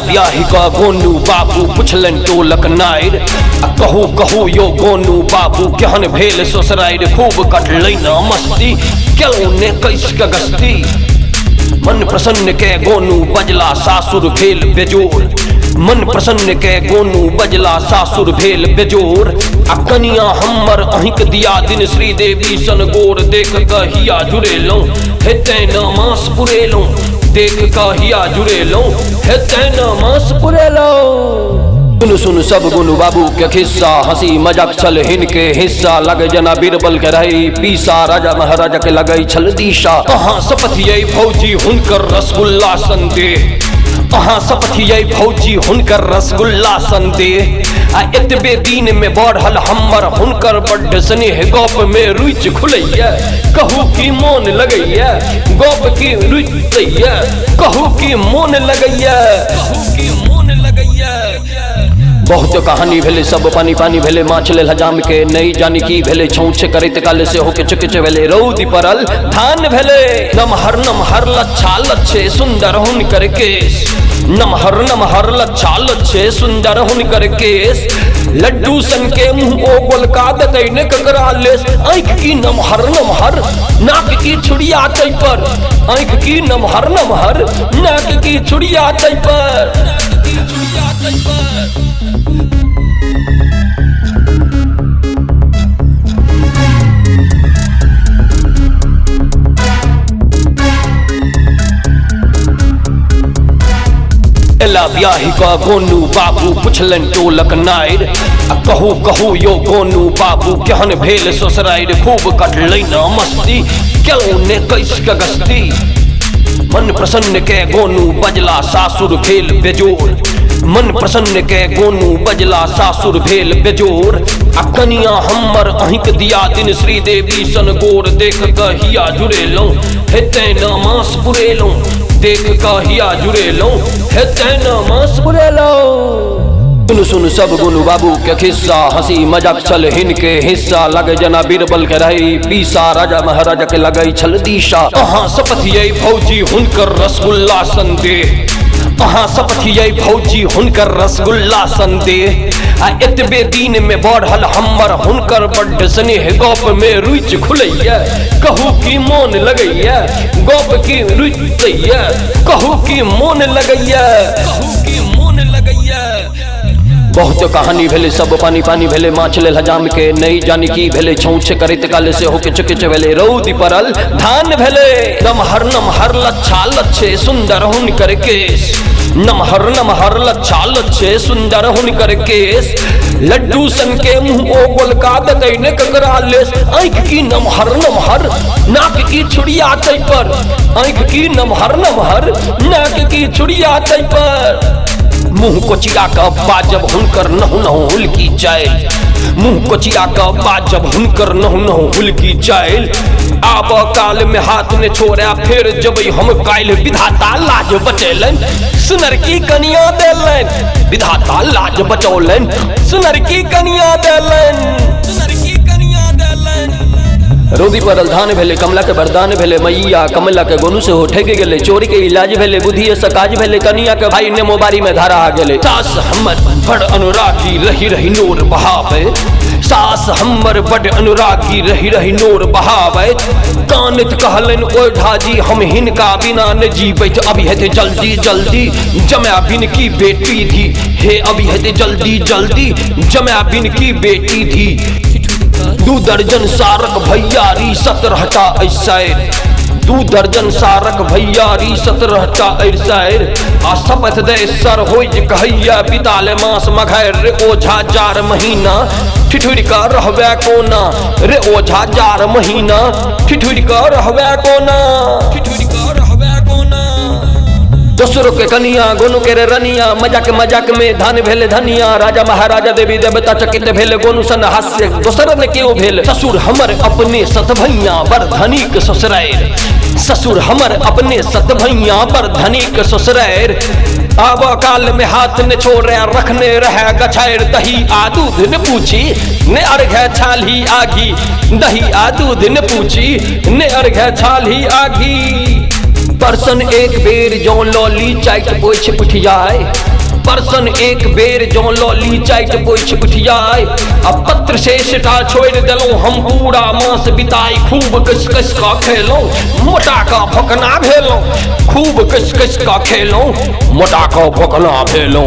ब्याही का गोनू बाबू पुछलन टोलक नायर कहू कहू यो गोनू बाबू केहन भेल ससुराइर खूब कटलैना मस्ती केलौ ने कैस के गस्ती मन प्रसन्न के गोनू बजला सासुर भेल बेजोर मन प्रसन्न के गोनू बजला सासुर भेल बेजोर आ कनिया हमर अहिक दिया दिन श्रीदेवी सन गोर देख क हिया जुड़ेलौं हेतै न मास पुरेलौं देख का हिया जुड़ेलौं हेतै न मास पुरेलौं। सुन सुन सब गोनू बाबू के खिस्सा हंसी मजाक छल हिनके हिस्सा लगे जना बीरबल के रही पीसा राजा महाराजा के लगई छल दिशा कहाँ सपथियै फौजी हुनकर रसगुल्ला संदेह अहाँ सपथियै फौजी हुनकर रसगुल्ला संदेह आ एतबे दिन में बढ़ल हमर हुनकर बड्ड स्नेह गप में रुचि खुलैया कहू की मोन लगैया गप की रुचि कहू की मोन लगैया कहू की मोन लगैया। बहुत कहानी भेले सब पानी पानी भेले माछ लेल हजाम के नहीं जानी की भेले छौछ करैत काले से होके चुकिच भेले रौदी परल धान भेले नमहर लच्छा लच्छे सुंदर हुनकर केस नमहर लच्छा लच्छे सुंदर हुनकर केस लड्डू सन के मुंह ओगल का दतै ने ककरा लेस आंख की नमहर नाक की छुड़िया तै पर आंख की नमहर नाक की छुड़िया तै पर एला ब्याही का गोनू बाबू पुछलन टोलक नायर कहू कहू यो गोनू बाबू केहन भेल ससुराइर खूब कटलैना मस्ती केलौ ने कैस के गस्ती मन प्रसन्न के गोनू बजला सासुर भेल बेजोर मन प्रसन्न के गोनू बजला सासुर भेल बेजोर आ कनिया हमर अहिक दिया दिन श्रीदेवी सन गोर देख क हिया जुड़ेलौं हेतै न मास पुरेलौं देख क हिया जुड़ेलौं हेतै न मास पुरेलौं। सुन सुन सब गोनू बाबू के खिस्सा हंसी मजाक छल हिनके हिस्सा लगे जना बीरबल के रही पीसा राजा महाराजा के लगई छल दिशा अहाँ सपथियै फौजी हुनकर रसगुल्ला संदेह अहाँ सपथियै फौजी हुनकर रसगुल्ला संदेह आ एतबे दिन में बढ़ल हमर हुनकर बड्ड स्नेह गप में रुचि खुलैया कहू की मोन लगैया गप की रुचि कहू की मोन लगैया कहू की मोन लगैया। बहुत कहानी भेले सब पानी पानी भेले माछ लेल हजाम के नहीं जानी की भेले छौछ करैत काले से होके चुकिच भेले रौदी परल धान भेले नमहर लच्छा लच्छे सुंदर हुनकर केस नमहर लच्छा लच्छे सुंदर हुनकर केस लड्डू सन के मुंह ओगल का दतै ने ककरा लेस आंख की नमहर नाक की छुड़िया तै पर आंख की नमहर नाक की छुड़िया तै पर मुंह कोचिया का बाजब हुनकर नहु हुलकी चाइल मुंह कोचिया का बाजब हुनकर नहु हुलकी चाइल आब काल में हाथ ने छोड़ा फिर जब हम काइल विधाता लाज बचेलन सुनर की कनिया देलन विधाता लाज बचौलन सुनर की कनिया देलन सुनर की कनिया देलन। रोदी परल धान भेले कमला के वरदान भेले मैया कमला के गोनू से हो ठेके गेले चोरी के इलाज भेले बुद्धि सकाज भेले कनिया के भाई ने मोबारी में धारा आ गेले सास हमर बड़ अनुरागी रही नूर बहावे सास हमर बड़ अनुरागी रही नूर बहावे कानित कहलन ओढ़ा जी हम हिनका बिना न जीबैत अभी हेते जल्दी जमा बिन की बेटी थी हे अभी हेते जल्दी जमा बिन की बेटी थी 2 दर्जन सारक भैयारी 17टा ऐसैर 2 दर्जन सारक भैयारी 17टा ऐसैर आ शपथ दे सर होय कहैया बिताले मास मघैर रे ओझा 4 महीना ठिठुर का रहबे कोना रे ओझा 4 महीना ठिठुर का रहबे कोना ठिठुर का रहबे कोना। दोसरों के कनिया गोनू के रे रनिया मजाक में धान भेले धनिया राजा महाराजा देवी देवता चकित भेले गोनू सन हास्य दोसर ने केओ भेल ससुर हमर अपने सतभैया बर धनिक ससुरैर ससुर हमर अपने सतभैया बर धनिक ससुरैर आब काल में हाथ न छोड़े रखने रहे गछायर दही आ दूध न पूछी ने अर्घ छाली आगी दही आ दूध न पूछी ने अर्घ छाली आगी परसन एक बेर जो लॉली चाइट पोछ उठियाए परसन एक बेर जो लॉली चाइट पोछ उठियाए अब पत्र शेषटा छोड़ दिलो हम पूरा मास बिताई खूब कस कस का खेलो मोटा का भकना भेलो खूब कस कस का खेलो मोटा का भकना भेलो।